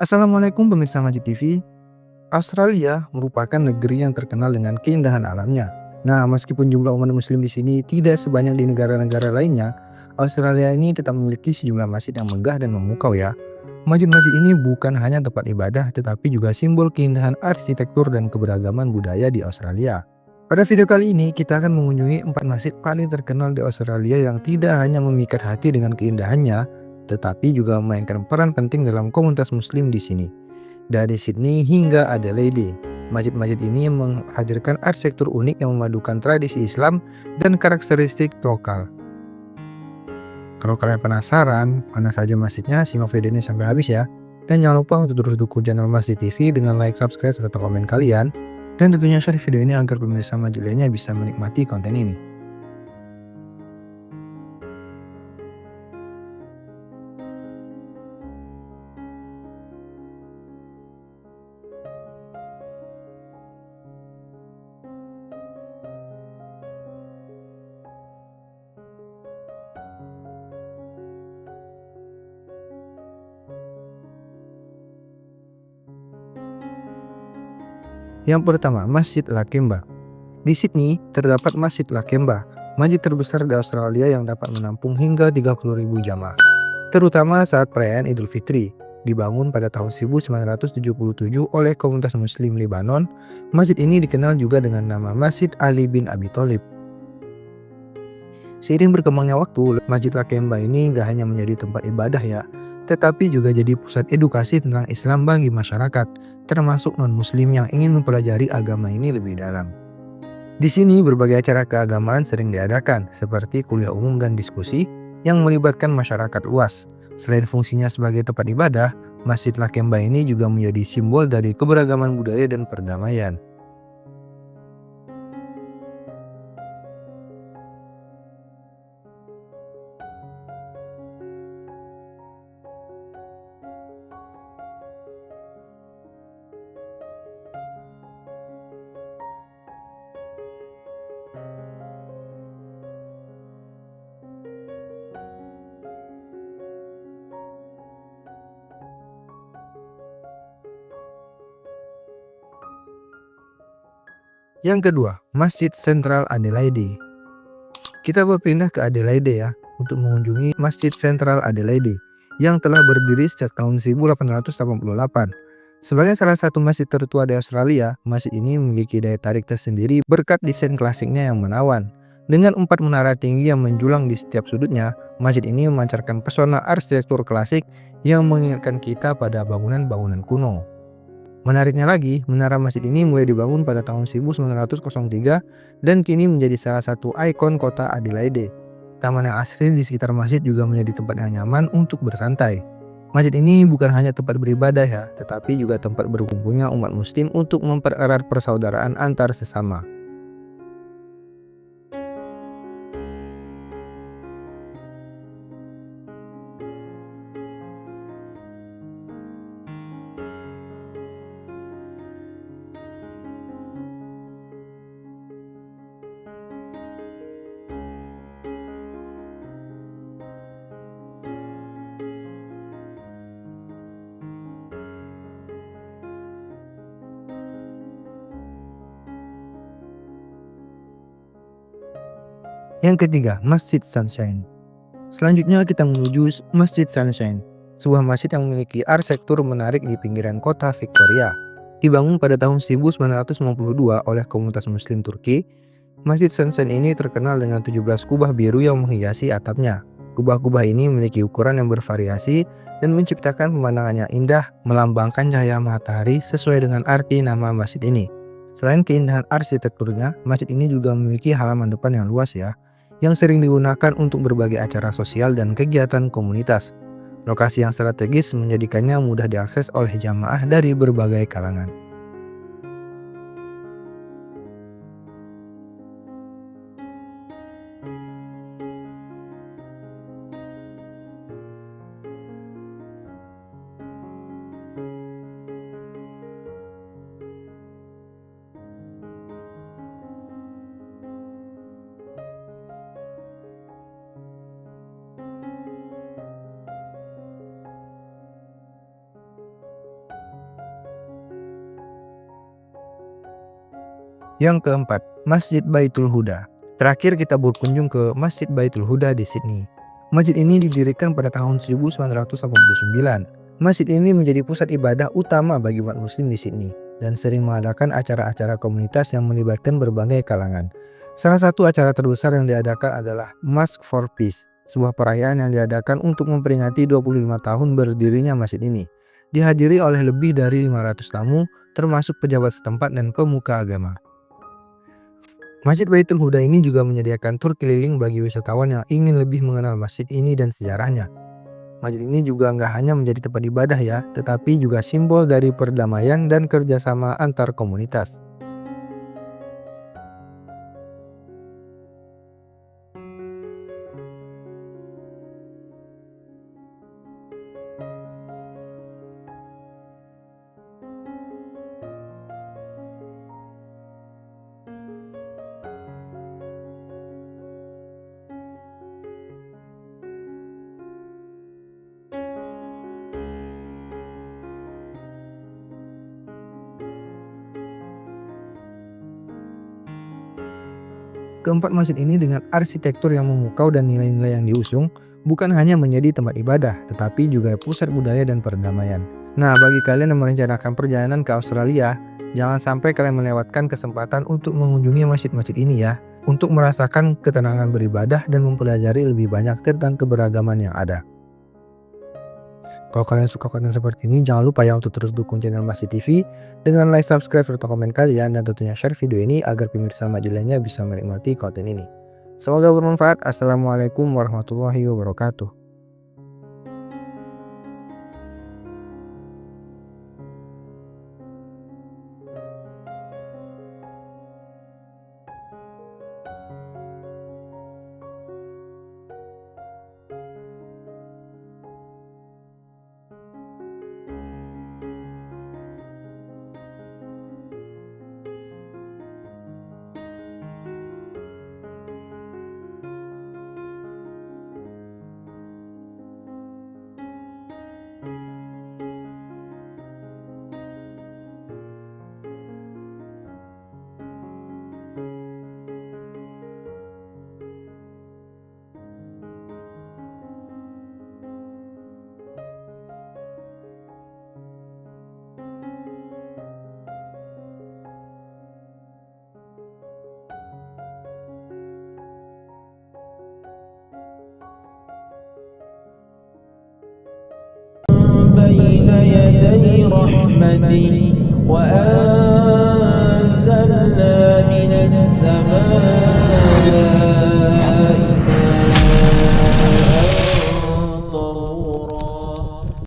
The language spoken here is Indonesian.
Assalamualaikum pemirsa Majid TV. Australia merupakan negeri yang terkenal dengan keindahan alamnya. Nah, meskipun jumlah umat muslim di sini tidak sebanyak di negara-negara lainnya, Australia ini tetap memiliki sejumlah masjid yang megah dan memukau ya. Masjid-masjid ini bukan hanya tempat ibadah, tetapi juga simbol keindahan arsitektur dan keberagaman budaya di Australia. Pada video kali ini, kita akan mengunjungi 4 masjid paling terkenal di Australia yang tidak hanya memikat hati dengan keindahannya, tetapi juga memainkan peran penting dalam komunitas muslim di sini. Dari Sydney hingga Adelaide, masjid-masjid ini menghadirkan arsitektur unik yang memadukan tradisi Islam dan karakteristik lokal. Kalau kalian penasaran mana saja masjidnya, simak video ini sampai habis ya. Dan jangan lupa untuk terus dukung channel Masjid TV dengan like, subscribe, serta komen kalian. Dan tentunya share video ini agar pemirsa Masjid lainnya bisa menikmati konten ini. Yang pertama, Masjid Lakemba. Di Sydney terdapat Masjid Lakemba, masjid terbesar di Australia yang dapat menampung hingga 30.000 jamaah, terutama saat perayaan Idul Fitri. Dibangun pada tahun 1977 oleh komunitas Muslim Lebanon, masjid ini dikenal juga dengan nama Masjid Ali bin Abi Thalib. Seiring berkembangnya waktu, Masjid Lakemba ini nggak hanya menjadi tempat ibadah ya, tetapi juga jadi pusat edukasi tentang Islam bagi masyarakat, termasuk non-Muslim yang ingin mempelajari agama ini lebih dalam. Di sini berbagai acara keagamaan sering diadakan, seperti kuliah umum dan diskusi yang melibatkan masyarakat luas. Selain fungsinya sebagai tempat ibadah, Masjid Lakemba ini juga menjadi simbol dari keberagaman budaya dan perdamaian. Yang kedua, Masjid Sentral Adelaide. Kita berpindah ke Adelaide ya, untuk mengunjungi Masjid Sentral Adelaide yang telah berdiri sejak tahun 1888. Sebagai salah satu masjid tertua di Australia, masjid ini memiliki daya tarik tersendiri berkat desain klasiknya yang menawan. Dengan 4 menara tinggi yang menjulang di setiap sudutnya, masjid ini memancarkan pesona arsitektur klasik yang mengingatkan kita pada bangunan-bangunan kuno. Menariknya lagi, menara masjid ini mulai dibangun pada tahun 1903 dan kini menjadi salah satu ikon kota Adelaide. Taman yang asri di sekitar masjid juga menjadi tempat yang nyaman untuk bersantai. Masjid ini bukan hanya tempat beribadah ya, tetapi juga tempat berkumpulnya umat muslim untuk mempererat persaudaraan antar sesama. Yang ketiga, Masjid Sunshine. Selanjutnya kita menuju Masjid Sunshine, sebuah masjid yang memiliki arsitektur menarik di pinggiran kota Victoria. Dibangun pada tahun 1992 oleh komunitas muslim Turki, Masjid Sunshine ini terkenal dengan 17 kubah biru yang menghiasi atapnya. Kubah-kubah ini memiliki ukuran yang bervariasi dan menciptakan pemandangan yang indah, melambangkan cahaya matahari sesuai dengan arti nama masjid ini. Selain keindahan arsitekturnya, masjid ini juga memiliki halaman depan yang luas ya, yang sering digunakan untuk berbagai acara sosial dan kegiatan komunitas. Lokasi yang strategis menjadikannya mudah diakses oleh jamaah dari berbagai kalangan. Yang keempat, Masjid Baitul Huda. Terakhir kita berkunjung ke Masjid Baitul Huda di Sydney. Masjid ini didirikan pada tahun 1989. Masjid ini menjadi pusat ibadah utama bagi umat muslim di Sydney dan sering mengadakan acara-acara komunitas yang melibatkan berbagai kalangan. Salah satu acara terbesar yang diadakan adalah Mask for Peace, sebuah perayaan yang diadakan untuk memperingati 25 tahun berdirinya masjid ini. Dihadiri oleh lebih dari 500 tamu, termasuk pejabat setempat dan pemuka agama. Masjid Baitul Huda ini juga menyediakan tur keliling bagi wisatawan yang ingin lebih mengenal masjid ini dan sejarahnya. Masjid ini juga nggak hanya menjadi tempat ibadah ya, tetapi juga simbol dari perdamaian dan kerjasama antar komunitas. Keempat, masjid ini dengan arsitektur yang memukau dan nilai-nilai yang diusung bukan hanya menjadi tempat ibadah, tetapi juga pusat budaya dan perdamaian. Nah, bagi kalian yang merencanakan perjalanan ke Australia, jangan sampai kalian melewatkan kesempatan untuk mengunjungi masjid-masjid ini ya, untuk merasakan ketenangan beribadah dan mempelajari lebih banyak tentang keberagaman yang ada. Kalau kalian suka konten seperti ini, jangan lupa ya untuk terus dukung channel Masjid TV dengan like, subscribe, serta komen kalian, dan tentunya share video ini agar pemirsa Masjid lainnya bisa menikmati konten ini. Semoga bermanfaat. Assalamualaikum warahmatullahi wabarakatuh. بين يدي رحمتي وأنزلنا من السماء